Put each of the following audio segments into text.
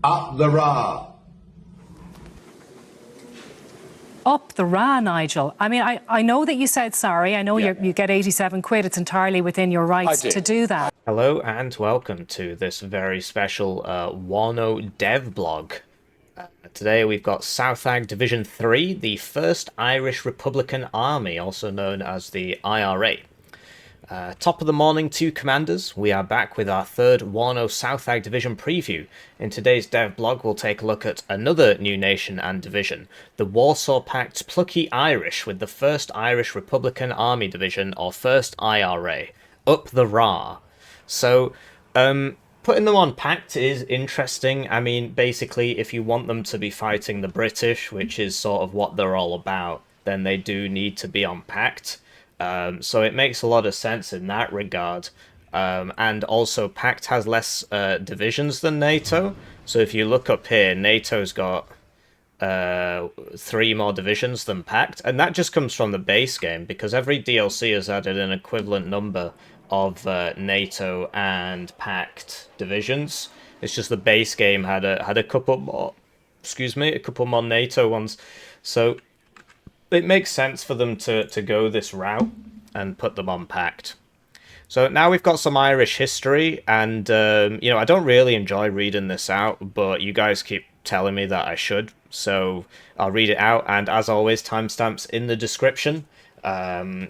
Up the Ra. Up the Ra, Nigel. I mean, I know that you said sorry. I know you get 87 quid. It's entirely within your rights to do that. Hello and welcome to this very special Warno dev blog. Today we've got Southag Division 3, the 1st Irish Republican Army, also known as the IRA. Top of the morning to commanders, we are back with our 3rd Warno Southag Division preview. In today's dev blog we'll take a look at another new nation and division, the Warsaw Pact's plucky Irish with the 1st Irish Republican Army Division, or 1st IRA, up the Ra. So, putting them on Pact is interesting. I mean, basically, if you want them to be fighting the British, which is sort of what they're all about, then they do need to be on Pact. So it makes a lot of sense in that regard. And also, Pact has less divisions than NATO. So if you look up here, NATO's got 3 more divisions than Pact. And that just comes from the base game, because every DLC has added an equivalent number of NATO and Pact divisions. It's just the base game had a couple more, a couple more NATO ones. So it makes sense for them to go this route and put them on Pact. So now we've got some Irish history, and you know, I don't really enjoy reading this out, but you guys keep telling me that I should, so I'll read it out. And as always, timestamps in the description.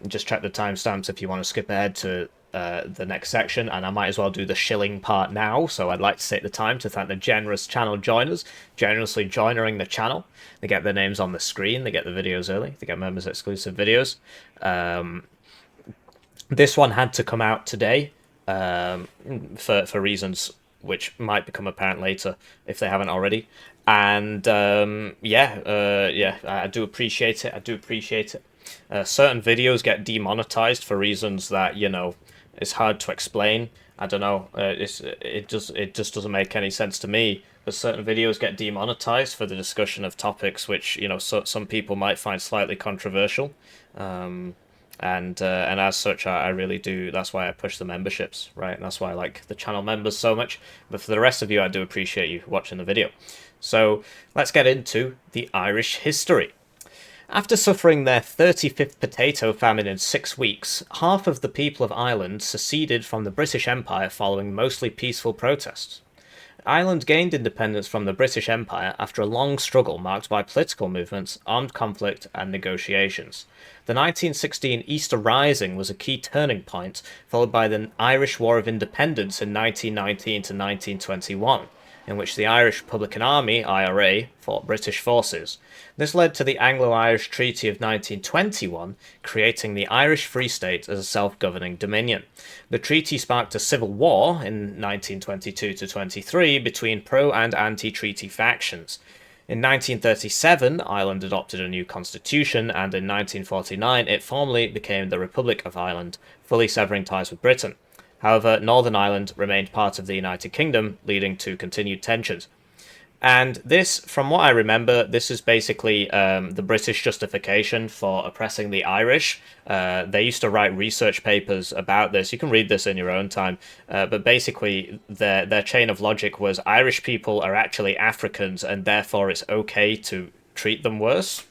Just check the timestamps if you want to skip ahead to the next section, and I might as well do the shilling part now. So I'd like to take the time to thank the generous channel joiners, generously joining the channel. They get their names on the screen, they get the videos early, they get members exclusive videos. This one had to come out today for reasons which might become apparent later if they haven't already. And yeah, I do appreciate it. Certain videos get demonetized for reasons that, you know, it's hard to explain. I don't know. It just doesn't make any sense to me. But certain videos get demonetized for the discussion of topics which, you know, some people might find slightly controversial. And as such, I really do. That's why I push the memberships, right? And that's why I like the channel members so much. But for the rest of you, I do appreciate you watching the video. So let's get into the Irish history. After suffering their 35th potato famine in 6 weeks, half of the people of Ireland seceded from the British Empire following mostly peaceful protests. Ireland gained independence from the British Empire after a long struggle marked by political movements, armed conflict, and negotiations. The 1916 Easter Rising was a key turning point, followed by the Irish War of Independence in 1919 to 1921. In which the Irish Republican Army, IRA, fought British forces. This led to the Anglo-Irish Treaty of 1921, creating the Irish Free State as a self-governing dominion. The treaty sparked a civil war in 1922-23 between pro- and anti-treaty factions. In 1937, Ireland adopted a new constitution, and in 1949 it formally became the Republic of Ireland, fully severing ties with Britain. However, Northern Ireland remained part of the United Kingdom, leading to continued tensions. And this, from what I remember, this is basically the British justification for oppressing the Irish. They used to write research papers about this. You can read this in your own time. But basically, their chain of logic was Irish people are actually Africans, and therefore it's okay to treat them worse.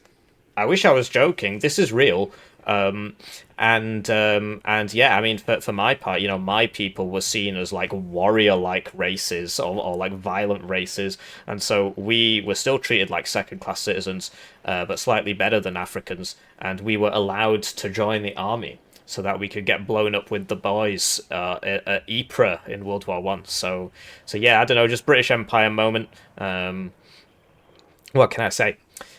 I wish I was joking. This is real. And yeah, I mean, for my part, you know, my people were seen as like warrior-like races or like violent races, and so we were still treated like second-class citizens, but slightly better than Africans, and we were allowed to join the army so that we could get blown up with the boys at Ypres in World War One. So yeah, I don't know, just British Empire moment. What can I say?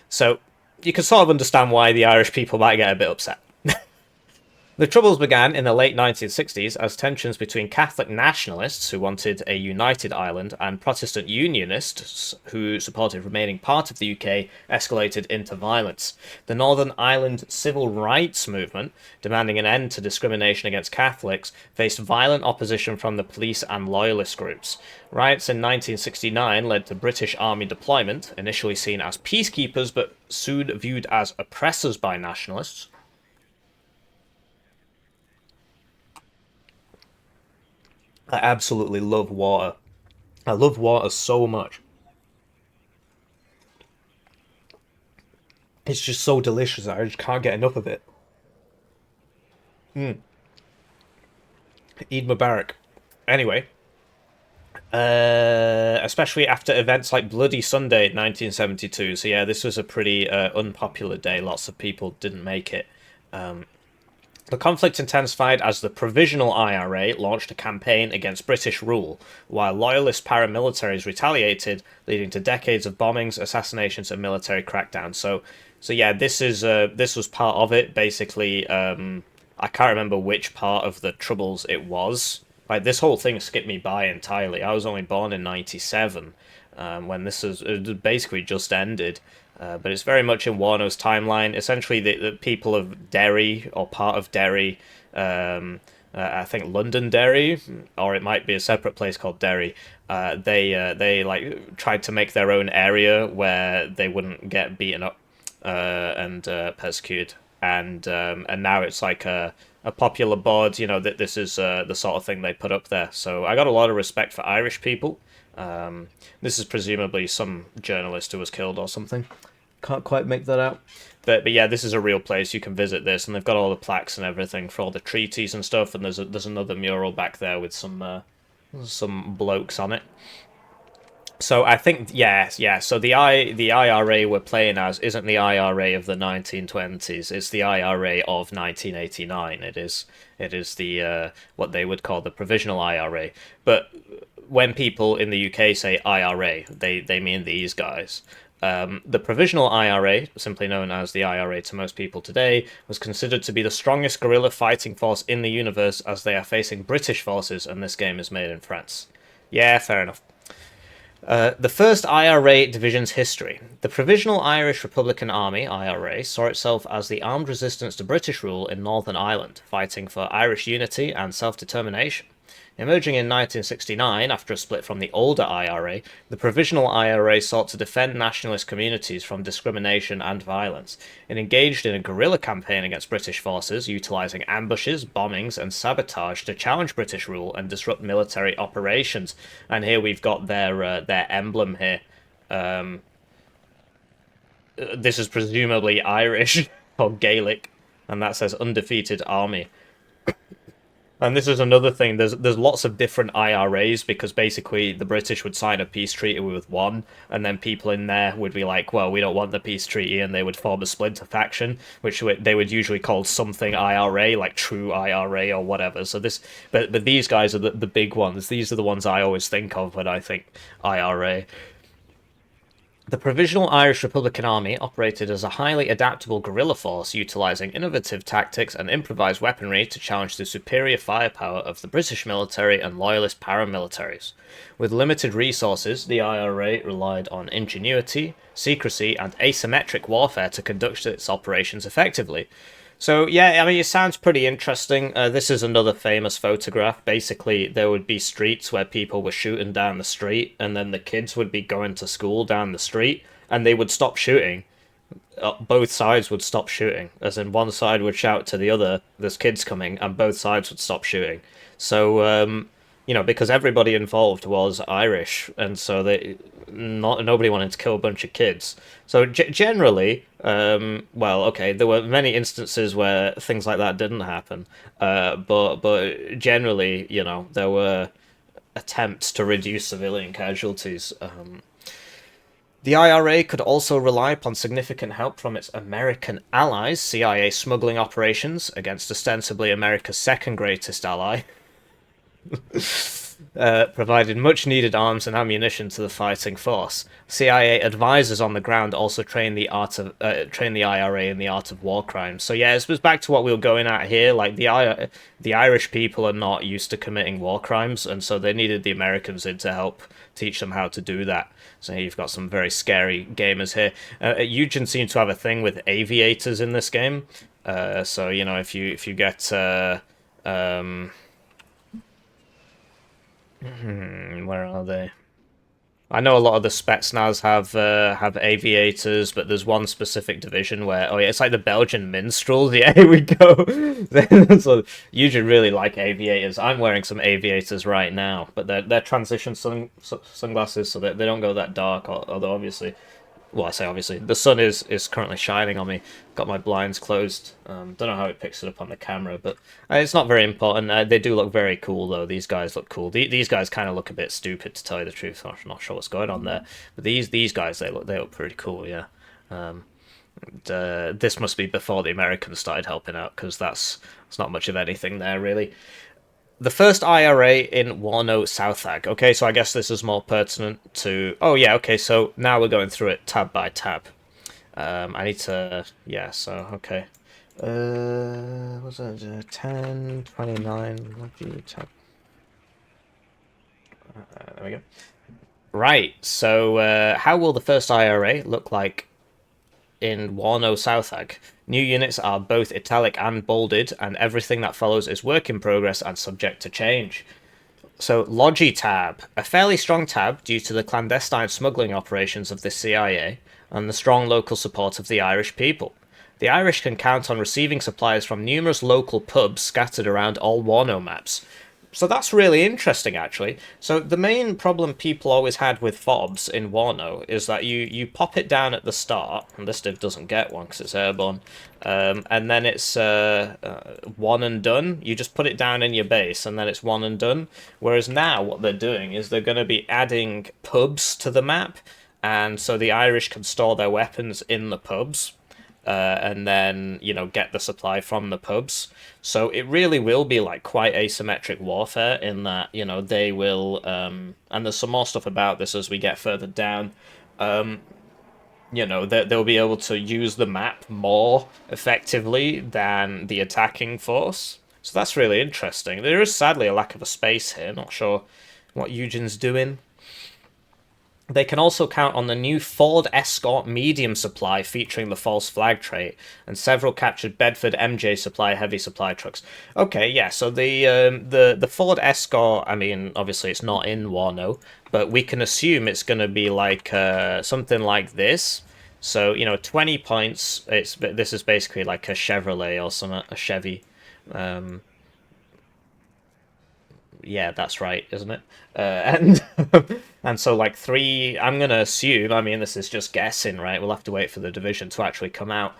So you can sort of understand why the Irish people might get a bit upset. The Troubles began in the late 1960s as tensions between Catholic nationalists who wanted a united Ireland and Protestant Unionists who supported remaining part of the UK escalated into violence. The Northern Ireland civil rights movement, demanding an end to discrimination against Catholics, faced violent opposition from the police and loyalist groups. Riots in 1969 led to British Army deployment, initially seen as peacekeepers but soon viewed as oppressors by nationalists. I absolutely love water. I love water so much. It's just so delicious. I just can't get enough of it. Eid Mubarak. Anyway, especially after events like Bloody Sunday 1972. So yeah, this was a pretty unpopular day. Lots of people didn't make it. The conflict intensified as the Provisional IRA launched a campaign against British rule, while loyalist paramilitaries retaliated, leading to decades of bombings, assassinations, and military crackdowns. So yeah, this was part of it. Basically, I can't remember which part of the Troubles it was. Like, this whole thing skipped me by entirely. I was only born in '97 when it basically just ended. But it's very much in Warno's timeline. Essentially, the people of Derry, or part of Derry, I think Londonderry, or it might be a separate place called Derry. They like tried to make their own area where they wouldn't get beaten up and persecuted, and now it's like a popular board. You know, that this is the sort of thing they put up there. So I got a lot of respect for Irish people. This is presumably some journalist who was killed or something. Can't quite make that out. But yeah, this is a real place. You can visit this, and they've got all the plaques and everything for all the treaties and stuff. And there's another mural back there with some blokes on it. So I think yeah. So the IRA we're playing as isn't the IRA of the 1920s. It's the IRA of 1989. It is the what they would call the Provisional IRA. But when people in the UK say IRA, they mean these guys. The Provisional IRA, simply known as the IRA to most people today, was considered to be the strongest guerrilla fighting force in the universe, as they are facing British forces, and this game is made in France. Yeah, fair enough. The first IRA division's history. The Provisional Irish Republican Army, IRA, saw itself as the armed resistance to British rule in Northern Ireland, fighting for Irish unity and self-determination. Emerging in 1969 after a split from the older IRA, the Provisional IRA sought to defend nationalist communities from discrimination and violence. It engaged in a guerrilla campaign against British forces, utilising ambushes, bombings, and sabotage to challenge British rule and disrupt military operations. And here we've got their emblem here. This is presumably Irish or Gaelic, and that says Undefeated Army. And this is another thing, there's lots of different IRAs, because basically the British would sign a peace treaty with one, and then people in there would be like, well, we don't want the peace treaty, and they would form a splinter faction, which they would usually call something IRA, like True IRA or whatever. So but these guys are the big ones. These are the ones I always think of when I think IRA. The Provisional Irish Republican Army operated as a highly adaptable guerrilla force, utilising innovative tactics and improvised weaponry to challenge the superior firepower of the British military and loyalist paramilitaries. With limited resources, the IRA relied on ingenuity, secrecy, and asymmetric warfare to conduct its operations effectively. So, yeah, I mean, it sounds pretty interesting. This is another famous photograph. Basically, there would be streets where people were shooting down the street, and then the kids would be going to school down the street, and they would stop shooting. Both sides would stop shooting, as in one side would shout to the other, there's kids coming, and both sides would stop shooting. So, because everybody involved was Irish, and so nobody wanted to kill a bunch of kids. So generally, there were many instances where things like that didn't happen, but generally, there were attempts to reduce civilian casualties. The IRA could also rely upon significant help from its American allies, CIA smuggling operations against ostensibly America's second greatest ally. Provided much-needed arms and ammunition to the fighting force. CIA advisors on the ground also trained the IRA in the art of war crimes. So yeah, this was back to what we were going at here. Like the Irish people are not used to committing war crimes, and so they needed the Americans in to help teach them how to do that. So you've got some very scary gamers here. Eugen seems to have a thing with aviators in this game. So if you get where are they? I know a lot of the Spetsnaz have aviators, but there's one specific division where it's like the Belgian minstrels. Yeah, here we go. So usually really like aviators. I'm wearing some aviators right now, but they're transition sunglasses, so they don't go that dark. Although obviously Well, I say obviously. The sun is currently shining on me. Got my blinds closed. Don't know how it picks it up on the camera, but it's not very important. They do look very cool, though. These guys look cool. These guys kind of look a bit stupid, to tell you the truth. I'm not sure what's going on there. But these guys, they look pretty cool, yeah. This must be before the Americans started helping out, because that's not much of anything there, really. The first IRA in Warno Southag. Okay, so I guess this is more pertinent to... Oh, yeah, okay, so now we're going through it tab by tab. I need to... Yeah, so, okay. What's that? 10, 29, tab. There we go. Right, so how will the first IRA look like in Warno Southag? New units are both italic and bolded, and everything that follows is work in progress and subject to change. So, Logi tab. A fairly strong tab due to the clandestine smuggling operations of the CIA and the strong local support of the Irish people. The Irish can count on receiving supplies from numerous local pubs scattered around all Warno maps. So that's really interesting, actually. So the main problem people always had with fobs in Warno is that you pop it down at the start, and this div doesn't get one because it's airborne, and then it's one and done. You just put it down in your base, and then it's one and done. Whereas now what they're doing is they're going to be adding pubs to the map, and so the Irish can store their weapons in the pubs. And then, you know, get the supply from the pubs. So it really will be like quite asymmetric warfare in that, you know, they will, and there's some more stuff about this as we get further down. You know, they'll be able to use the map more effectively than the attacking force. So that's really interesting. There is sadly a lack of a space here. Not sure what Eugene's doing. They can also count on the new Ford Escort medium supply featuring the false flag trait and several captured Bedford MJ supply heavy supply trucks. Okay, yeah, so the Ford Escort, I mean, obviously it's not in Warno, but we can assume it's going to be like something like this. So, you know, 20 points, this is basically like a Chevrolet or something, a Chevy. Yeah, that's right, isn't it? And and so like I'm gonna assume, I mean this is just guessing, right? We'll have to wait for the division to actually come out.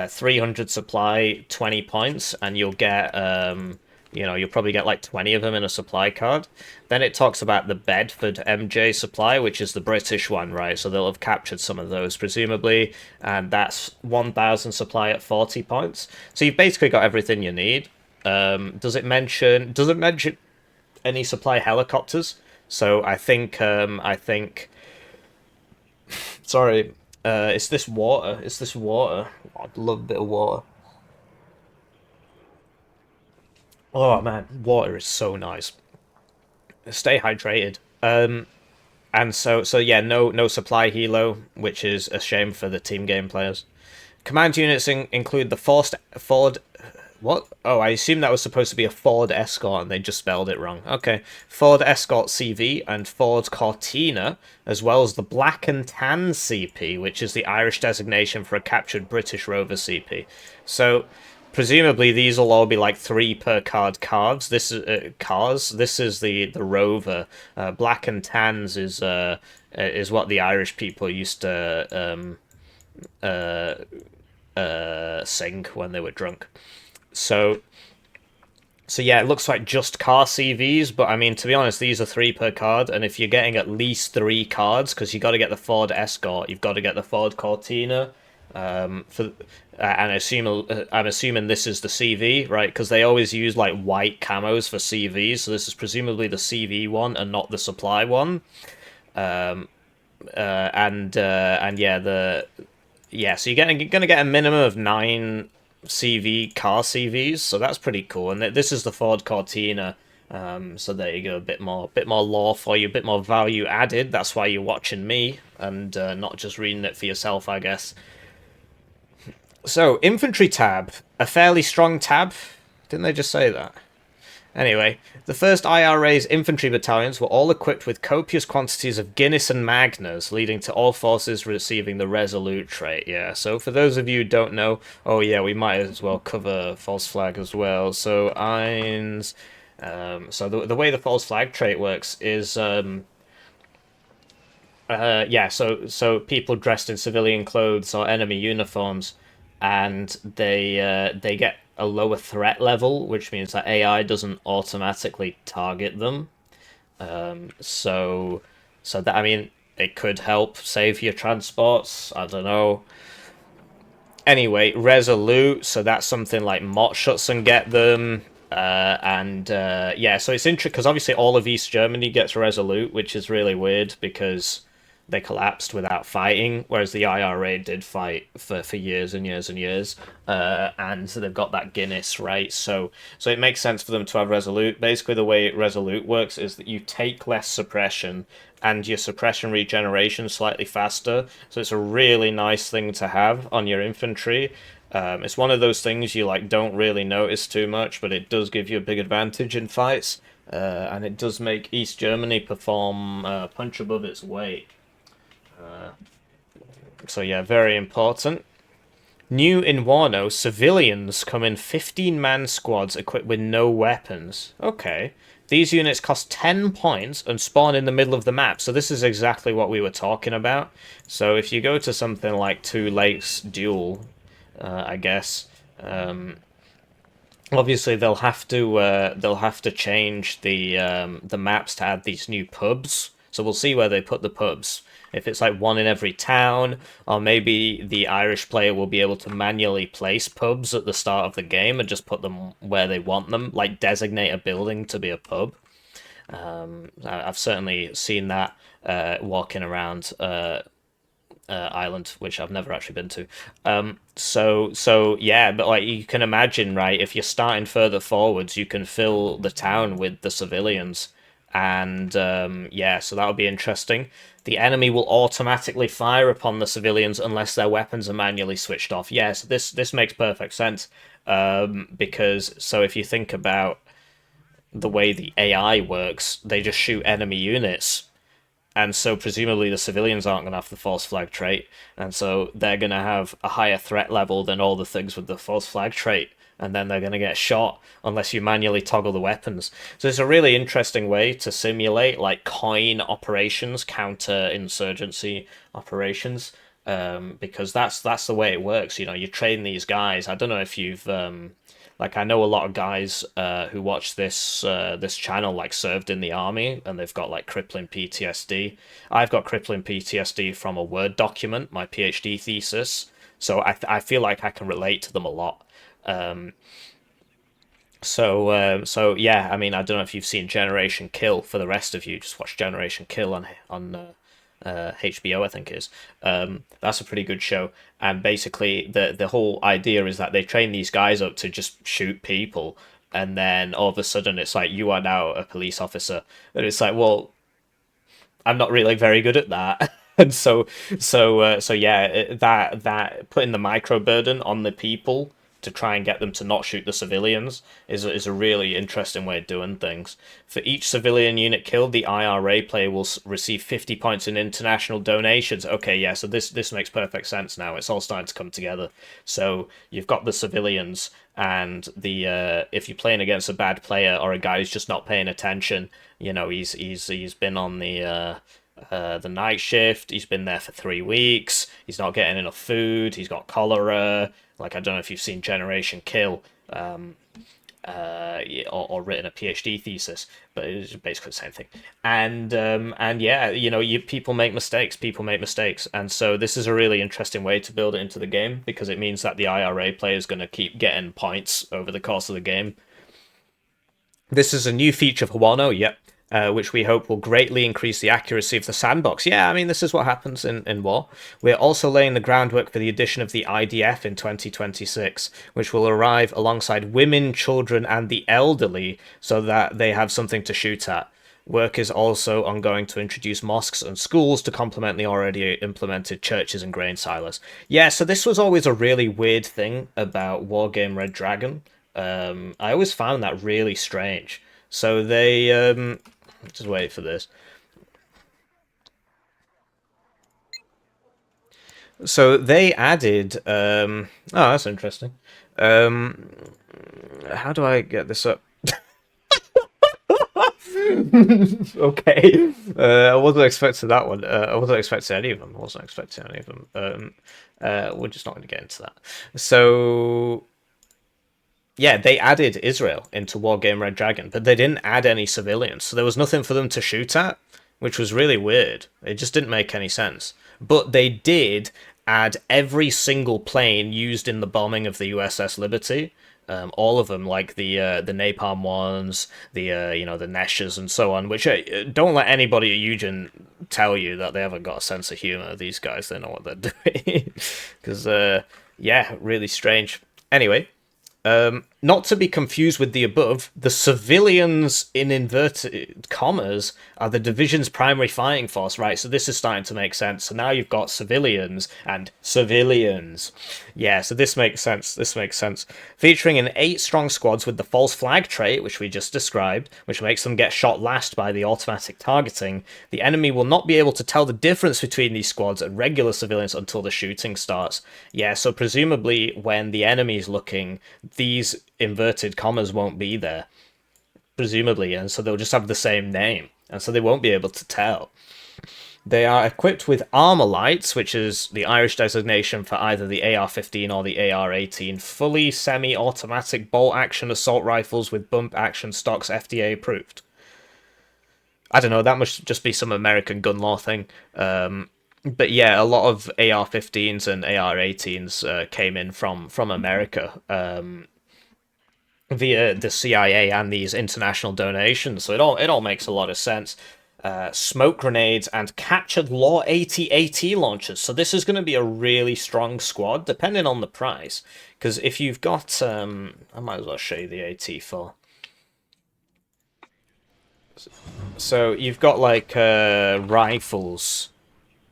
300 supply, 20 points, and you'll get you know, you'll probably get like 20 of them in a supply card. Then it talks about the Bedford MJ supply, which is the British one, right? So they'll have captured some of those presumably, and that's 1,000 supply at 40 points. So you've basically got everything you need. Does it mention any supply helicopters? So I think sorry, it's this water. Oh, I'd love a bit of water. Oh man, water is so nice. Stay hydrated. And so yeah, no supply helo, which is a shame for the team game players. Command units include the Ford. What? Oh, I assume that was supposed to be a Ford Escort and they just spelled it wrong. Okay. Ford Escort CV and Ford Cortina, as well as the Black and Tan CP, which is the Irish designation for a captured British Rover CP. So, presumably these will all be like 3 per card cards. This is cars. This is the Rover. Black and Tans is what the Irish people used to sing when they were drunk. So yeah, it looks like just car CVs, but I mean, to be honest, these are 3 per card, and if you're getting at least 3 cards, because you got to get the Ford Escort, you've got to get the Ford Cortina, and I'm assuming this is the CV, right? Because they always use like white camos for CVs, so this is presumably the CV one and not the supply one. And yeah, so you're gonna get a minimum of 9 car CVs, so that's pretty cool. And this is the Ford Cortina, so there you go, a bit more lore for you, a bit more value added. That's why you're watching me and not just reading it for yourself, I guess. So infantry tab, a fairly strong tab. Didn't they just say that? Anyway, the first IRA's infantry battalions were all equipped with copious quantities of Guinness and Magners, leading to all forces receiving the Resolute trait. Yeah, so for those of you who don't know, oh yeah, we might as well cover false flag as well. So Eins, so the way the false flag trait works is Yeah, so people dressed in civilian clothes or enemy uniforms, and they get a lower threat level, which means that AI doesn't automatically target them. So so that, I mean, it could help save your transports. I don't know. Anyway, Resolute, so that's something like Mott Schutzen get them. And yeah, so it's interesting because obviously all of East Germany gets Resolute, which is really weird because they collapsed without fighting, whereas the IRA did fight for years and years and years. And so they've got that Guinness, right? So it makes sense for them to have Resolute. Basically, the way Resolute works is that you take less suppression and your suppression regeneration slightly faster. So it's a really nice thing to have on your infantry. It's one of those things you like don't really notice too much, but it does give you a big advantage in fights, and it does make East Germany perform punch above its weight. So yeah, very important. New in Warno, civilians come in 15-man squads equipped with no weapons. Okay. These units cost 10 points and spawn in the middle of the map. So this is exactly what we were talking about. So if you go to something like Two Lakes Duel, I guess, obviously they'll have to change the maps to add these new pubs. So we'll see where they put the pubs. If it's like one in every town, or maybe the Irish player will be able to manually place pubs at the start of the game and just put them where they want them, like designate a building to be a pub. I've certainly seen that walking around Ireland, which I've never actually been to. So yeah, but like you can imagine, right? If you're starting further forwards, you can fill the town with the civilians, and yeah, so that'll be interesting. The enemy will automatically fire upon the civilians unless their weapons are manually switched off. Yes, this makes perfect sense. Because so if you think about the way the AI works, they just shoot enemy units, and so presumably the civilians aren't going to have the false flag trait, and so they're going to have a higher threat level than all the things with the false flag trait, and then they're going to get shot unless you manually toggle the weapons. So it's a really interesting way to simulate like coin operations, counter-insurgency operations, because that's the way it works. You know, you train these guys. I don't know if you've like, I know a lot of guys who watch this channel like served in the army, and they've got like crippling PTSD. I've got crippling PTSD from a Word document, my PhD thesis, so I feel like I can relate to them a lot. Um, so yeah, I mean, I don't know if you've seen Generation Kill. For the rest of you, just watch Generation Kill on HBO, I think it is. That's a pretty good show. And basically, the whole idea is that they train these guys up to just shoot people, and then all of a sudden it's like you are now a police officer, and it's like, well, I'm not really very good at that. And so yeah, that putting the micro burden on the people to try and get them to not shoot the civilians is a really interesting way of doing things. For each civilian unit killed, the IRA player will receive 50 points in international donations. Okay, yeah, so this makes perfect sense now. It's all starting to come together. So you've got the civilians, and the if you're playing against a bad player or a guy who's just not paying attention, you know, he's been on the night shift. He's been there for 3 weeks. He's not getting enough food. He's got cholera. Like, I don't know if you've seen Generation Kill, or written a PhD thesis, but it's basically the same thing. And yeah, you know, people make mistakes. People make mistakes, and so this is a really interesting way to build it into the game, because it means that the IRA player is going to keep getting points over the course of the game. This is a new feature for Warno, yep, which we hope will greatly increase the accuracy of the sandbox. Yeah, I mean, this is what happens in war. We're also laying the groundwork for the addition of the IDF in 2026, which will arrive alongside women, children, and the elderly, so that they have something to shoot at. Work is also ongoing to introduce mosques and schools to complement the already implemented churches and grain silos. Yeah, so this was always a really weird thing about Wargame Red Dragon. I always found that really strange. So they just wait for this. So they added oh, that's interesting. How do I get this up? Okay. I wasn't expecting that one. I wasn't expecting any of them. I wasn't expecting any of them. We're just not going to get into that. So, yeah, they added Israel into Wargame Red Dragon, but they didn't add any civilians. So there was nothing for them to shoot at, which was really weird. It just didn't make any sense. But they did add every single plane used in the bombing of the USS Liberty. All of them, like the napalm ones, the Neshas and so on. Which don't let anybody at Eugen tell you that they haven't got a sense of humor. These guys, they know what they're doing. Because yeah, really strange. Anyway, not to be confused with the above, the civilians in inverted commas are the division's primary fighting force, right? So this is starting to make sense. So now you've got civilians and civilians. Yeah, so this makes sense. This makes sense. Featuring an 8-strong squads with the false flag trait, which we just described, which makes them get shot last by the automatic targeting, the enemy will not be able to tell the difference between these squads and regular civilians until the shooting starts. Yeah, so presumably when the enemy's looking, these inverted commas won't be there, presumably, and so they'll just have the same name, and so they won't be able to tell. They are equipped with armor lights, which is the Irish designation for either the AR-15 or the AR-18, fully semi-automatic bolt-action assault rifles with bump-action stocks, FDA approved. I don't know, that must just be some American gun law thing. But yeah, a lot of AR-15s and AR-18s came in from America. Via the CIA and these international donations, so it all makes a lot of sense. Smoke grenades and captured Law 80 AT launchers. So this is going to be a really strong squad, depending on the price. Because if you've got, I might as well show you the AT4. So you've got like rifles,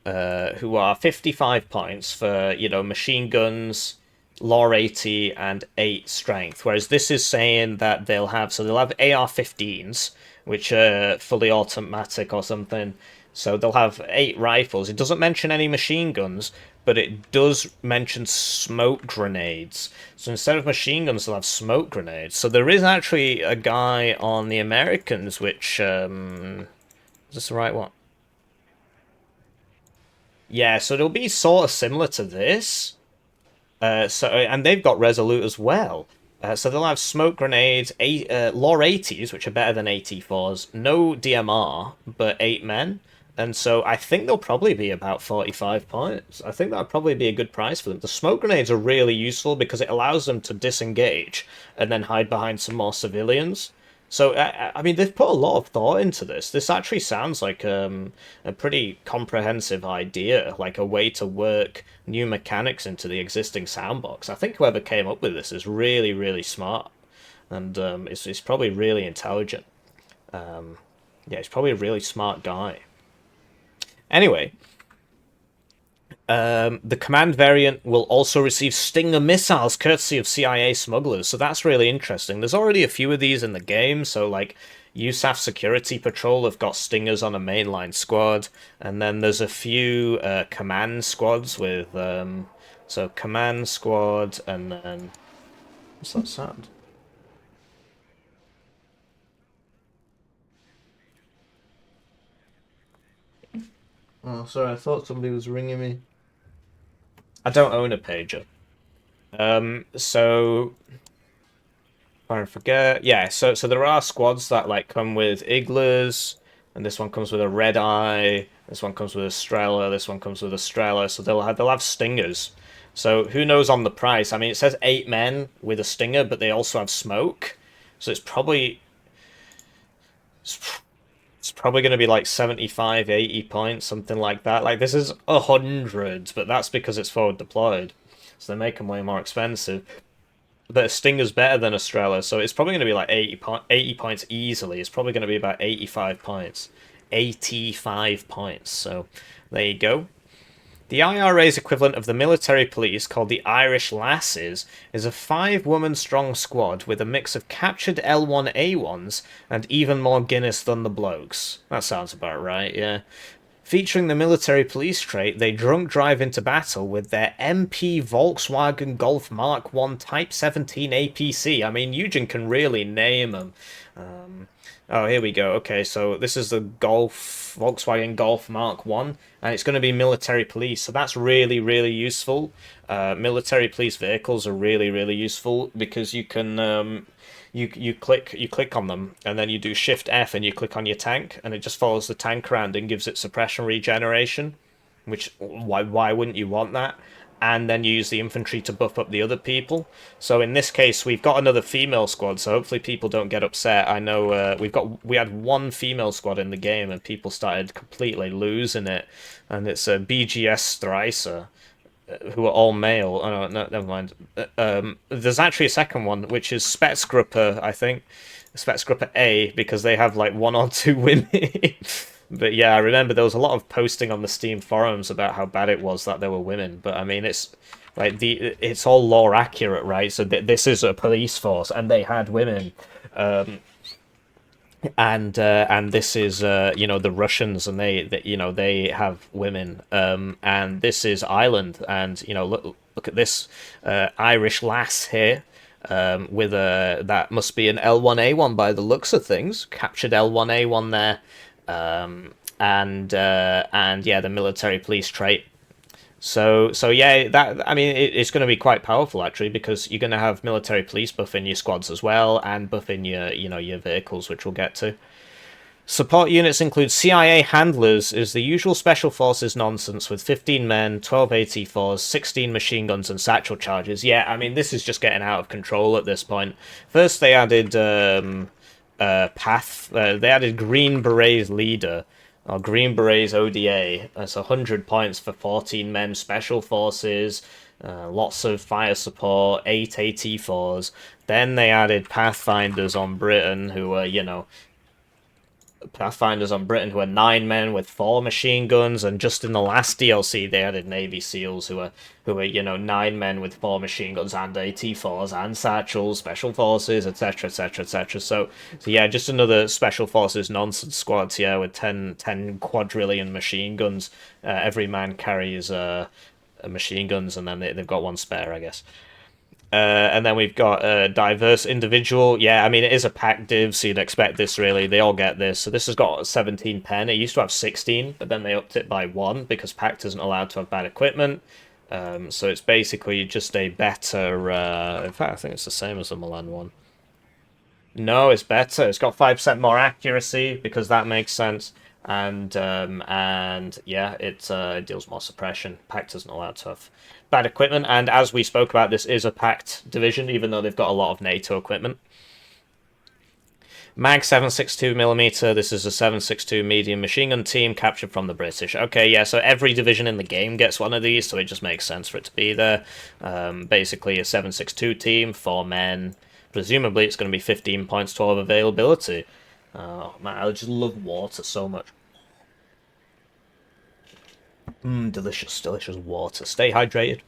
who are 55 points for machine guns. Lore 80 and 8 strength, whereas this is saying that they'll have AR-15s, which are fully automatic or something, so they'll have 8 rifles. It doesn't mention any machine guns, but it does mention smoke grenades. So instead of machine guns, they'll have smoke grenades. So there is actually a guy on the Americans, which, is this the right one? Yeah, so it'll be sort of similar to this. And they've got Resolute as well. So they'll have smoke grenades, Lore 80s, which are better than AT4s, no DMR, but 8 men. And so I think they'll probably be about 45 points. I think that would probably be a good price for them. The smoke grenades are really useful because it allows them to disengage and then hide behind some more civilians. So, I mean, they've put a lot of thought into this. This actually sounds like a pretty comprehensive idea, like a way to work new mechanics into the existing sandbox. I think whoever came up with this is really, really smart. And it's probably really intelligent. Yeah, he's probably a really smart guy. Anyway, the command variant will also receive Stinger missiles courtesy of CIA smugglers, so that's really interesting. There's already a few of these in the game, so like USAF Security Patrol have got Stingers on a mainline squad, and then there's a few command squads with so command squad, and then what's that sound? Oh, sorry, I thought somebody was ringing me. I don't own a pager. So I forget. Yeah, so there are squads that like come with Iglas, and this one comes with a Red Eye. This one comes with a Strela. This one comes with a Strela. So they'll have Stingers. So who knows on the price? I mean, it says 8 men with a Stinger, but they also have smoke. So it's probably going to be like 75, 80 points, something like that. Like this is 100, but that's because it's forward deployed. So they make them way more expensive. But a Stinger's better than a Strela, so it's probably going to be like 80 points easily. It's probably going to be about 85 points. 85 points, so there you go. The IRA's equivalent of the military police, called the Irish Lasses, is a 5-woman strong squad with a mix of captured L1A1s and even more Guinness than the blokes. That sounds about right, yeah. Featuring the military police trait, they drunk drive into battle with their MP Volkswagen Golf Mark 1 Type 17 APC. I mean, Eugen can really name them. Oh, here we go. Okay, so this is the Volkswagen Golf Mark 1, and it's going to be military police. So that's really, really useful. Military police vehicles are really, really useful because you can you click on them, and then you do Shift F and you click on your tank, and it just follows the tank around and gives it suppression regeneration. Which why wouldn't you want that? And then you use the infantry to buff up the other people. So in this case, we've got another female squad, so hopefully people don't get upset. I know we had one female squad in the game, and people started completely losing it. And it's a BGS Streiser, who are all male. Oh no, never mind. There's actually a second one, which is Spetsgrupper, I think. Spetsgrupper A, because they have like one or two women. But yeah, I remember there was a lot of posting on the Steam forums about how bad it was that there were women. But I mean, it's like it's all lore accurate, right? So this is a police force, and they had women, and this is the Russians, and they have women, and this is Ireland, and look at this Irish lass here. With that must be an L1A1 by the looks of things. Captured L1A1 there. And yeah, the military police trait. So yeah, that I mean, it's going to be quite powerful actually, because you're going to have military police buffing your squads as well, and buffing your vehicles, which we'll get to. Support units include CIA handlers, is the usual special forces nonsense with 15 men, 12 AT4s, 16 machine guns, and satchel charges. Yeah, I mean, this is just getting out of control at this point. First, they added Path. They added Green Berets leader, or Green Berets ODA. That's 100 points for 14 men special forces. Lots of fire support, 8 AT4s. Then they added Pathfinders on Britain, who were, who are 9 men with 4 machine guns, and just in the last DLC they added Navy SEALs who are 9 men with 4 machine guns and AT4s and satchels, special forces, etc, etc, etc. So yeah, just another special forces nonsense squad, yeah, with 10 quadrillion machine guns. Every man carries machine guns, and then they've got one spare, I guess. And then we've got a diverse individual. Yeah, I mean, it is a pack div, so you'd expect this, really. They all get this. So this has got 17 pen. It used to have 16, but then they upped it by 1 because pack isn't allowed to have bad equipment. So it's basically just a better... in fact, I think it's the same as the Milan one. No, it's better. It's got 5% more accuracy, because that makes sense. And yeah, it deals more suppression. Pact isn't allowed to have bad equipment, and as we spoke about, this is a packed division, even though they've got a lot of NATO equipment. Mag 7.62mm, this is a 7.62 medium machine gun team captured from the British. Okay, yeah, so every division in the game gets one of these, so it just makes sense for it to be there. Basically a 7.62 team, 4 men. Presumably it's going to be 15 points, 12 availability. Oh man, I just love water so much. Delicious, delicious water. Stay hydrated.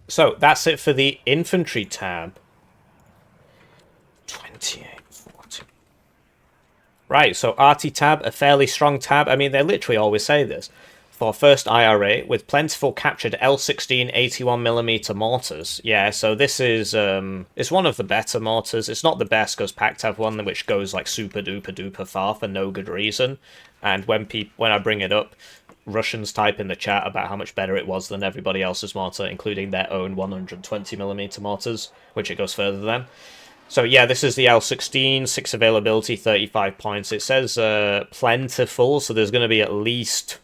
So, that's it for the infantry tab. 2840. Right, so RT tab, a fairly strong tab. I mean, they literally always say this. For first IRA, with plentiful captured L16 81mm mortars. Yeah, so this is it's one of the better mortars. It's not the best, because Pact have one which goes like super duper duper far for no good reason. And when I bring it up, Russians type in the chat about how much better it was than everybody else's mortar, including their own 120mm mortars, which it goes further than. So yeah, this is the L16, 6 availability, 35 points. It says plentiful, so there's going to be at least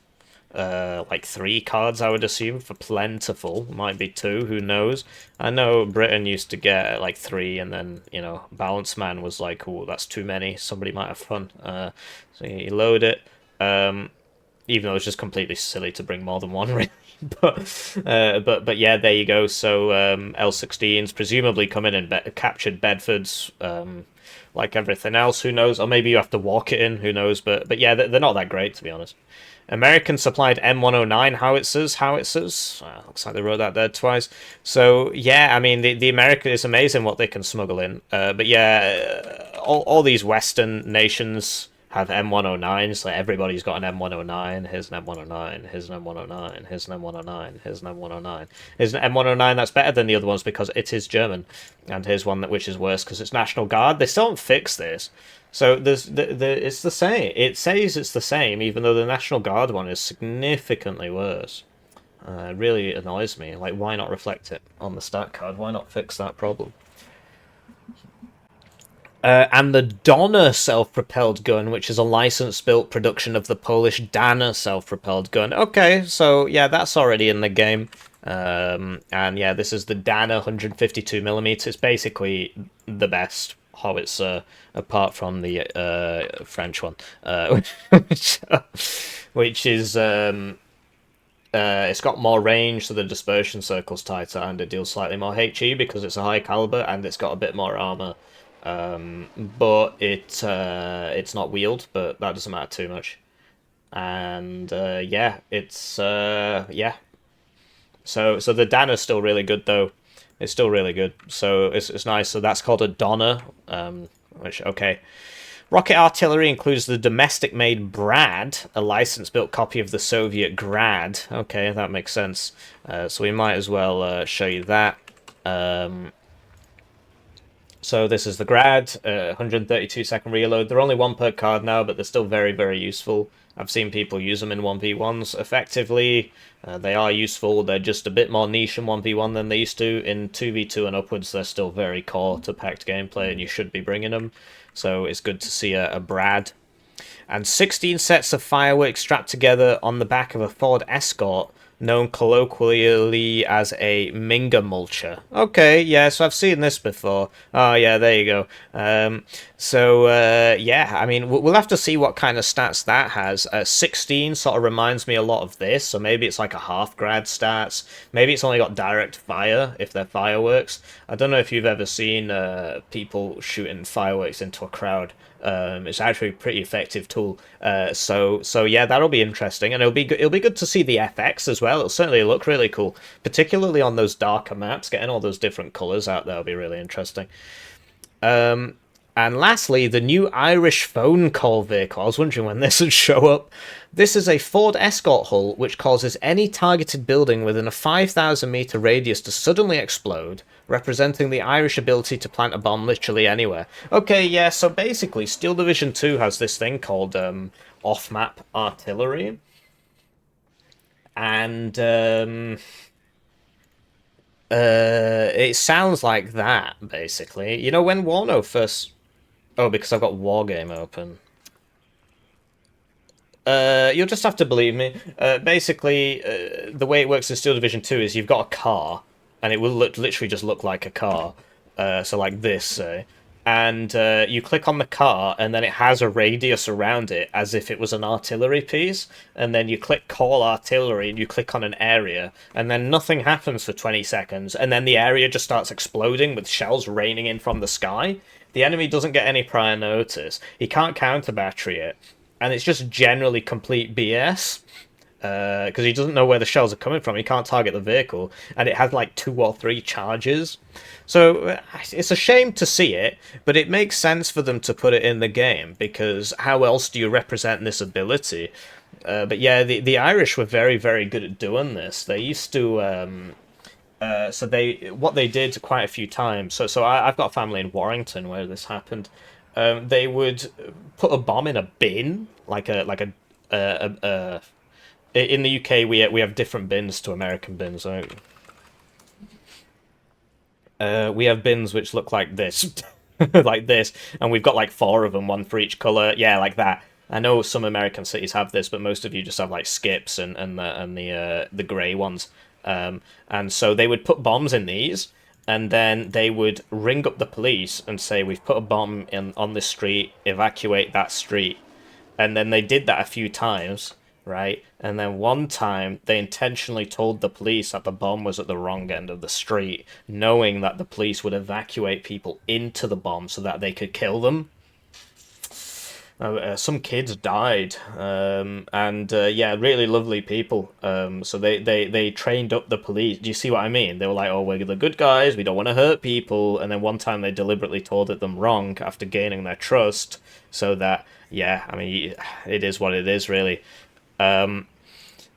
like 3 cards, I would assume, for plentiful. Might be 2, who knows. I know Britain used to get like 3, and then, Balance Man was like, oh, that's too many, somebody might have fun. So you load it, even though it's just completely silly to bring more than one, really. But yeah, there you go. So L16s presumably come in and captured Bedfords, like everything else, who knows, or maybe you have to walk it in, who knows, but yeah, they're not that great, to be honest. American supplied M109 howitzers. Looks like they wrote that there twice. So yeah, I mean, the America is amazing what they can smuggle in. But yeah, all these Western nations have M109s. So everybody's got an M109. Here's an M109. Here's an M109. Here's an M109. Here's an M109. Here's an M109 that's better than the other ones because it is German. And here's one which is worse because it's National Guard. They still haven't fixed this. So it's the same. It says it's the same, even though the National Guard one is significantly worse. It really annoys me. Like, why not reflect it on the stat card? Why not fix that problem? And the Donner self-propelled gun, which is a license-built production of the Polish Dana self-propelled gun. Okay, so yeah, that's already in the game. And yeah, this is the Dana 152mm. It's basically the best howitzer, apart from the French one, which is it's got more range, so the dispersion circle's tighter, and it deals slightly more HE because it's a high caliber, and it's got a bit more armor. But it's not wheeled, but that doesn't matter too much. And yeah, it's yeah. So the Dana's still really good though. It's still really good. So it's nice. So that's called a Donner. Which okay. Rocket artillery includes the domestic-made Brad, a license-built copy of the Soviet Grad. Okay, that makes sense. So we might as well show you that. So this is the Grad, 132-second reload. They're only 1 per card now, but they're still very, very useful. I've seen people use them in 1v1s effectively. They are useful. They're just a bit more niche in 1v1 than they used to. In 2v2 and upwards, they're still very core to packed gameplay, and you should be bringing them. So it's good to see a Brad. And 16 sets of fireworks strapped together on the back of a Ford Escort, known colloquially as a Minga mulcher. Okay, yeah, so I've seen this before. Oh, yeah, there you go. Yeah, I mean, we'll have to see what kind of stats that has. 16 sort of reminds me a lot of this, so maybe it's like a half-grad stats. Maybe it's only got direct fire, if they're fireworks. I don't know if you've ever seen people shooting fireworks into a crowd. It's actually a pretty effective tool. So yeah, that'll be interesting, and it'll be good to see the FX as well. It'll certainly look really cool, particularly on those darker maps. Getting all those different colours out there will be really interesting. And lastly, the new Irish phone call vehicle. I was wondering when this would show up. This is a Ford Escort hull which causes any targeted building within a 5,000 metre radius to suddenly explode, representing the Irish ability to plant a bomb literally anywhere. Okay, yeah, so basically Steel Division 2 has this thing called off-map artillery. And it sounds like that, basically. You know, when Warno first... Oh, because I've got Wargame open. You'll just have to believe me. Basically, the way it works in Steel Division 2 is you've got a car, and it will literally just look like a car. So like this, say. And you click on the car, and then it has a radius around it, as if it was an artillery piece. And then you click Call Artillery, and you click on an area, and then nothing happens for 20 seconds. And then the area just starts exploding with shells raining in from the sky. The enemy doesn't get any prior notice. He can't counter battery it. And it's just generally complete BS. Because he doesn't know where the shells are coming from. He can't target the vehicle. And it has like 2 or 3 charges. So it's a shame to see it. But it makes sense for them to put it in the game. Because how else do you represent this ability? But yeah, the Irish were very, very good at doing this. They used to... So what they did quite a few times. So I've got a family in Warrington where this happened. They would put a bomb in a bin, in the UK we have different bins to American bins. Right? We have bins which look like this, like this, and we've got like 4 of them, 1 for each color. Yeah, like that. I know some American cities have this, but most of you just have like skips and the grey ones. And so they would put bombs in these, and then they would ring up the police and say, we've put a bomb on this street, evacuate that street. And then they did that a few times, right? And then one time they intentionally told the police that the bomb was at the wrong end of the street, knowing that the police would evacuate people into the bomb so that they could kill them. Some kids died, and yeah, really lovely people. So they trained up the police. Do you see what I mean? They were like, "Oh, we're the good guys. We don't want to hurt people." And then one time they deliberately told it them wrong after gaining their trust. So that, yeah, I mean, it is what it is, really.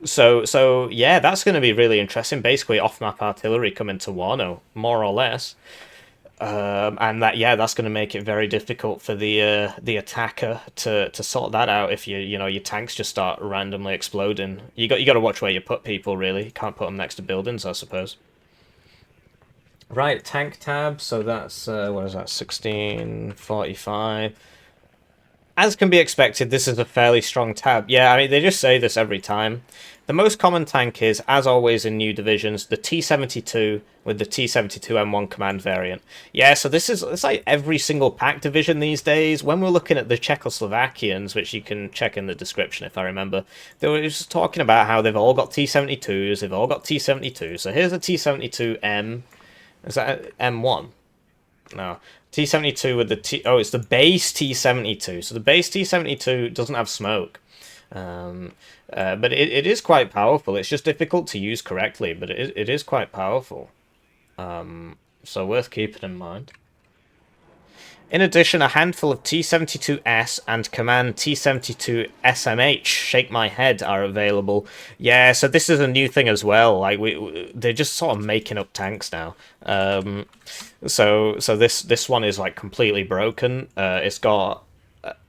So yeah, that's going to be really interesting. Basically, off-map artillery coming to Warno, more or less. And that, yeah, that's going to make it very difficult for the attacker to sort that out. If you know your tanks just start randomly exploding, you got to watch where you put people. Really, you can't put them next to buildings, I suppose. Right, tank tab. So that's what is that? 1645. As can be expected, this is a fairly strong tab. Yeah, I mean, they just say this every time. The most common tank is, as always in new divisions, the T-72 with the T-72M1 command variant. Yeah, so it's like every single pack division these days. When we're looking at the Czechoslovakians, which you can check in the description if I remember, they were just talking about how they've all got T-72s, they've all got T-72. So here's a T-72M. Is that M1? No. T-72 with the T... Oh, it's the base T-72. So the base T-72 doesn't have smoke. But it is quite powerful. It's just difficult to use correctly, but it is quite powerful. So worth keeping in mind. In addition, a handful of T-72S and Command T-72 SMH, Shake My Head, are available. Yeah, so this is a new thing as well. Like they're just sort of making up tanks now. So this one is like completely broken. It's got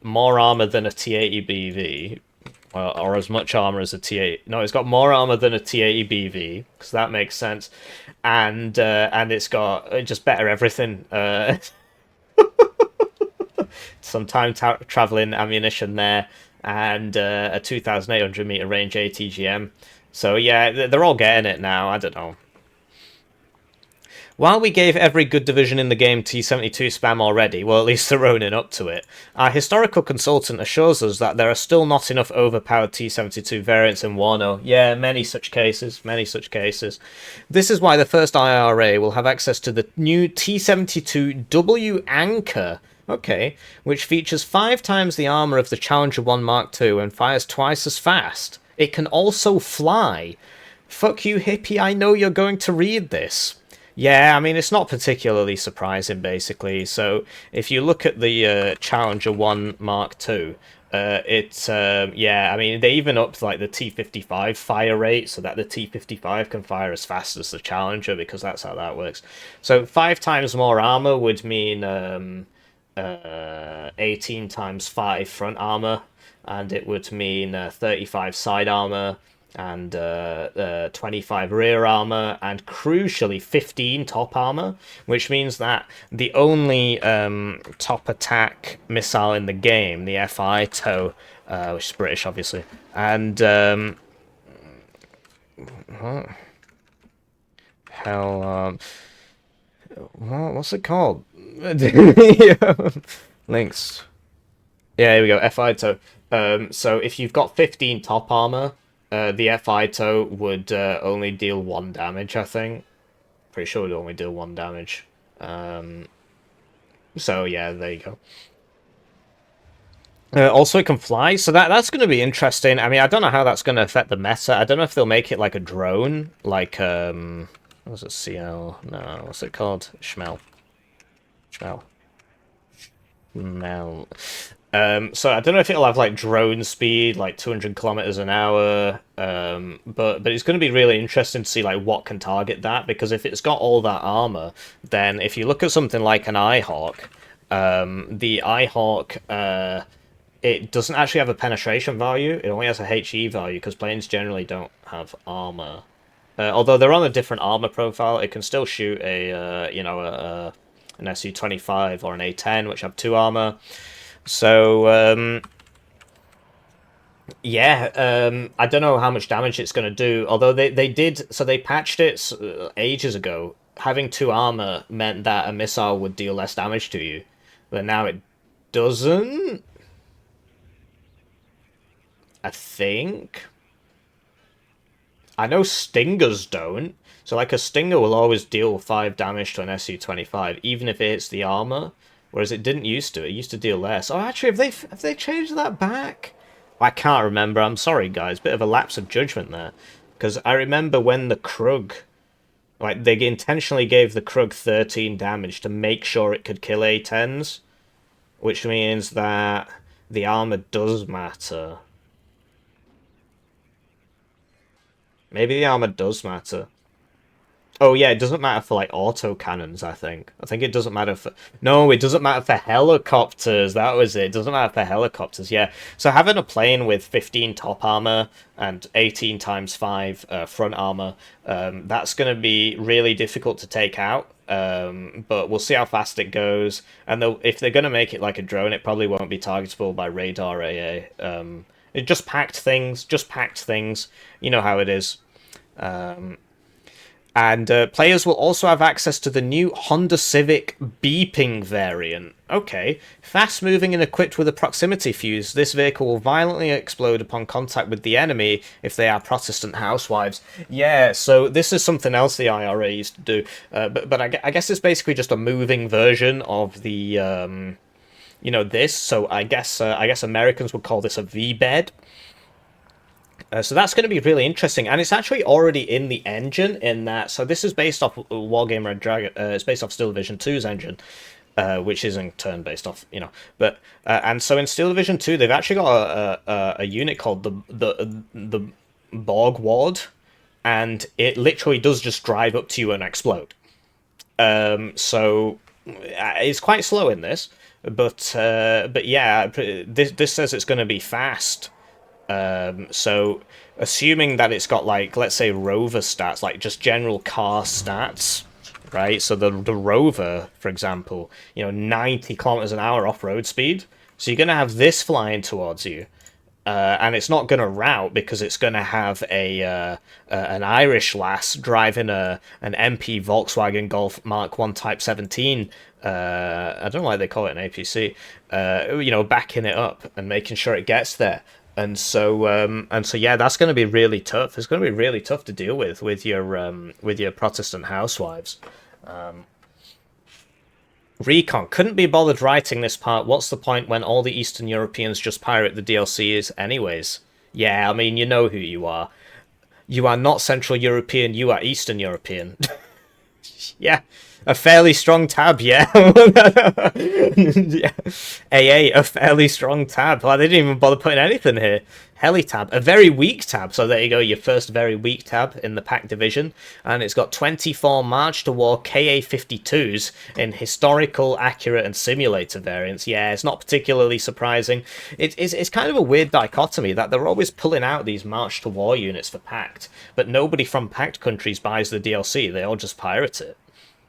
more armor than a T-80 BV, or as much armor as a T-80. No, it's got more armor than a T-80 BV, because that makes sense. And it's got just better everything. Some time traveling ammunition there, and a 2,800 meter range ATGM. So yeah, they're all getting it now. I don't know. While we gave every good division in the game T-72 spam already, well, at least they're owning up to it, our historical consultant assures us that there are still not enough overpowered T-72 variants in Warno. Yeah, many such cases, many such cases. This is why the first IRA will have access to the new T-72W Anchor, okay, which features 5 times the armor of the Challenger 1 Mark II and fires twice as fast. It can also fly. Fuck you, Hippie, I know you're going to read this. Yeah, I mean, it's not particularly surprising, basically. So, if you look at the Challenger 1 Mark II, yeah, I mean, they even upped, like, the T-55 fire rate so that the T-55 can fire as fast as the Challenger, because that's how that works. So, 5 times more armor would mean 18 times 5 front armor, and it would mean 35 side armor, and 25 rear armor, and crucially 15 top armor, which means that the only top attack missile in the game, the FI TOW, which is British obviously, and what? Hell, what's it called? Links. Yeah, here we go. FI TOW. So if you've got 15 top armor, the FI TOW would only deal 1 damage, I think. Pretty sure it would only deal 1 damage. So yeah, there you go. Also, it can fly, so that's going to be interesting. I mean, I don't know how that's going to affect the meta. I don't know if they'll make it like a drone, like what's it? CL? No, what's it called? Schmel. So I don't know if it'll have like drone speed, like 200 kilometers an hour. But it's going to be really interesting to see like what can target that, because if it's got all that armor, then if you look at something like an iHawk, the iHawk, it doesn't actually have a penetration value. It only has a HE value because planes generally don't have armor. Although they're on a different armor profile, it can still shoot a an SU-25 or an A-10, which have 2 armor. So yeah, I don't know how much damage it's going to do. Although they patched it ages ago. Having 2 armor meant that a missile would deal less damage to you, but now it doesn't. I think. I know Stingers don't. So like a Stinger will always deal 5 damage to an SU-25, even if it hits the armor. whereas it didn't used to. It used to deal less. Oh, actually, have they changed that back? I can't remember. I'm sorry, guys. Bit of a lapse of judgment there, because I remember when the Krug, like they intentionally gave the Krug 13 damage to make sure it could kill A10s, which means that the armor does matter. Maybe the armor does matter. Oh yeah, it doesn't matter for like auto cannons, I think. I think it doesn't matter for... No, it doesn't matter for helicopters. That was it. It doesn't matter for helicopters, yeah. So having a plane with 15 top armor and 18 times 5 front armor, that's going to be really difficult to take out. But we'll see how fast it goes. And if they're going to make it like a drone, it probably won't be targetable by radar AA. It just packed things. You know how it is. And players will also have access to the new Honda Civic beeping variant. Okay. Fast-moving and equipped with a proximity fuse, this vehicle will violently explode upon contact with the enemy if they are Protestant housewives. Yeah, so this is something else the IRA used to do. But I guess it's basically just a moving version of the, this. So I guess Americans would call this a V-bed. So that's going to be really interesting, and it's actually already in the engine in that. So this is based off Wargame Red Dragon. It's based off Steel Division 2's engine, which is in turn based off, But and so in Steel Division 2, they've actually got a unit called the Borg Ward, and it literally does just drive up to you and explode. So it's quite slow in this, but yeah, this says it's going to be fast. So assuming that it's got like, let's say rover stats, like just general car stats, right? So the rover, for example, 90 kilometers an hour off-road speed. So you're going to have this flying towards you. And it's not going to route because it's going to have an Irish lass driving an MP Volkswagen Golf Mark 1 Type 17. I don't know why they call it an APC. Backing it up and making sure it gets there. And so yeah, that's going to be really tough. It's going to be really tough to deal with your Protestant housewives. Recon couldn't be bothered writing this part. What's the point when all the Eastern Europeans just pirate the DLCs anyways? Yeah, I mean, you know who you are. You are not Central European. You are Eastern European. Yeah. A fairly strong tab, yeah. Yeah. AA, a fairly strong tab. Well, they didn't even bother putting anything here. Heli tab, a very weak tab. So there you go, your first very weak tab in the pack division. And it's got 24 March to War KA-52s in historical, accurate, and simulator variants. Yeah, it's not particularly surprising. It's kind of a weird dichotomy that they're always pulling out these March to War units for Pact, but nobody from Pact countries buys the DLC. They all just pirate it.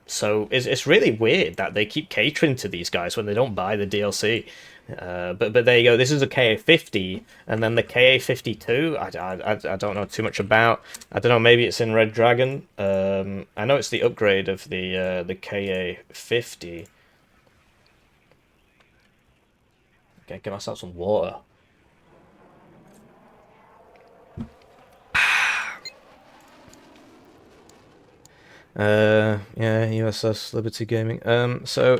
So it's really weird that they keep catering to these guys when they don't buy the DLC. But there you go. This is a KA-50, and then the KA-52. I don't know too much about. I don't know. Maybe it's in Red Dragon. I know it's the upgrade of the KA-50. Okay, get myself some water. Yeah, USS Liberty Gaming. So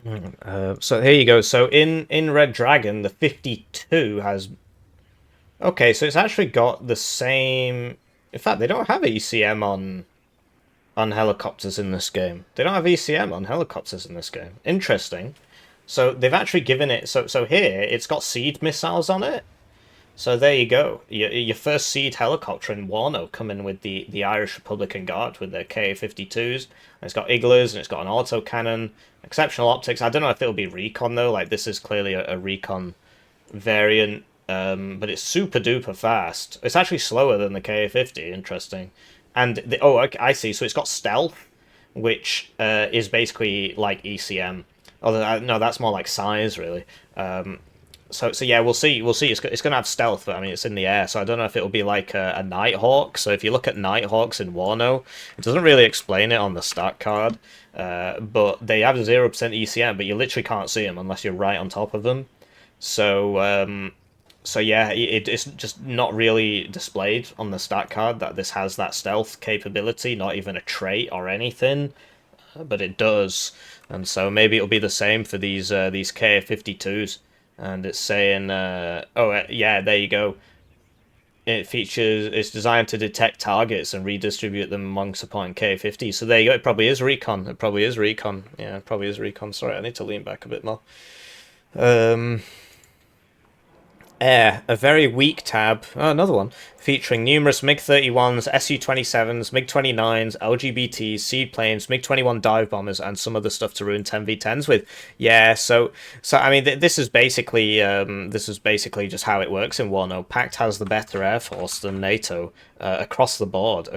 here you go. So in Red Dragon, the 52 has... Okay, so it's actually got the same... In fact, they don't have ECM on helicopters in this game. They don't have ECM on helicopters in this game. Interesting. So they've actually given it... So here, it's got seed missiles on it. So there you go. Your first seed helicopter in Warno coming with the Irish Republican Guard with their KA-52s. And it's got Iglas and it's got an autocannon. Exceptional optics. I don't know if it'll be Recon though. Like this is clearly a Recon variant. But it's super duper fast. It's actually slower than the KA-50. Interesting. And I see. So it's got stealth, which is basically like ECM. Although no, that's more like size really. So yeah, we'll see. It's going to have stealth, but I mean, it's in the air, so I don't know if it'll be like a Nighthawk. So if you look at Nighthawks in Warno, it doesn't really explain it on the stat card, but they have 0% ECM, but you literally can't see them unless you're right on top of them. So yeah, it's just not really displayed on the stat card that this has that stealth capability, not even a trait or anything. but it does, and so maybe it'll be the same for these Ka-52s. And it's saying, yeah, there you go. It's designed to detect targets and redistribute them among supporting K-50. So there you go. It probably is Recon. It probably is Recon. Yeah, it probably is Recon. Sorry, I need to lean back a bit more. Air, a very weak tab, another one, featuring numerous MiG-31s, Su-27s, MiG-29s, LGBTs, seaplanes, MiG-21 dive bombers, and some other stuff to ruin 10v10s with. Yeah, so I mean, this is basically just how it works in Warno. Pact has the better air force than NATO across the board.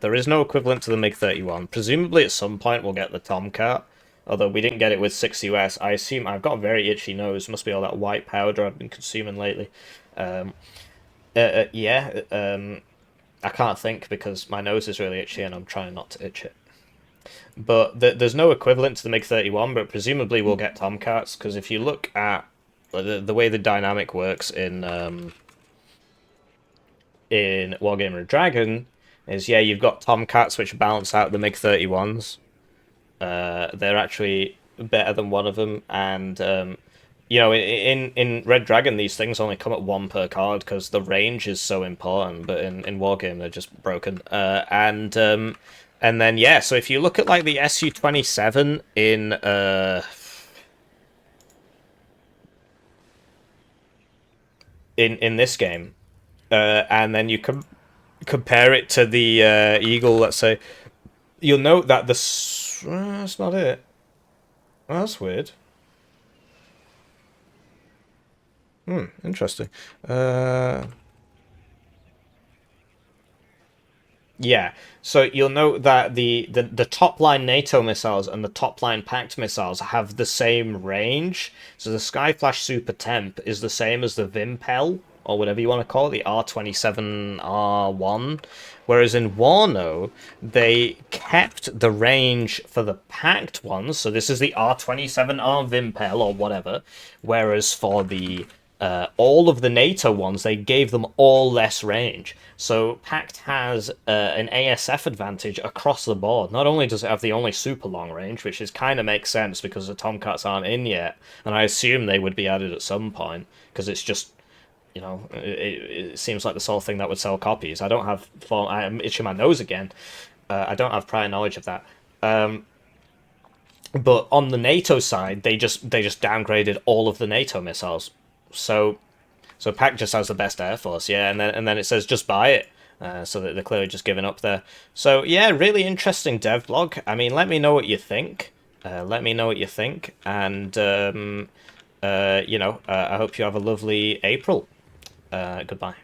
There is no equivalent to the MiG-31. Presumably, at some point, we'll get the Tomcat. Although we didn't get it with 6 US, I assume I've got a very itchy nose. Must be all that white powder I've been consuming lately. Yeah, I can't think because my nose is really itchy and I'm trying not to itch it. But there's no equivalent to the MiG-31, but presumably we'll get Tomcats, because if you look at the way the dynamic works in Wargaming with Dragon, is, yeah, you've got Tomcats which balance out the MiG-31s. They're actually better than one of them, and you know, in Red Dragon these things only come at 1 per card because the range is so important, but in Wargame they're just broken. And then yeah, so if you look at like the Su-27 in this game, and then you compare it to the Eagle, let's say, you'll note that that's not it. Oh, that's weird. Interesting. Yeah, so you'll note that the top line NATO missiles and the top line Pact missiles have the same range. So the Skyflash Super Temp is the same as the Vimpel, or whatever you want to call it, the R27R1. Whereas in Warno, they kept the range for the Pact ones, so this is the R27R Vimpel or whatever, whereas for the all of the NATO ones, they gave them all less range. So Pact has an ASF advantage across the board. Not only does it have the only super long range, which is kind of makes sense because the Tomcats aren't in yet, and I assume they would be added at some point, because it's just, you know, it seems like the sort of thing that would sell copies. I'm itching my nose again. I don't have prior knowledge of that. But on the NATO side, they just downgraded all of the NATO missiles. So Pact just has the best air force, yeah, and then it says just buy it. So that they're clearly just giving up there. So yeah, really interesting dev blog. I mean, let me know what you think. And you know, I hope you have a lovely April. Goodbye.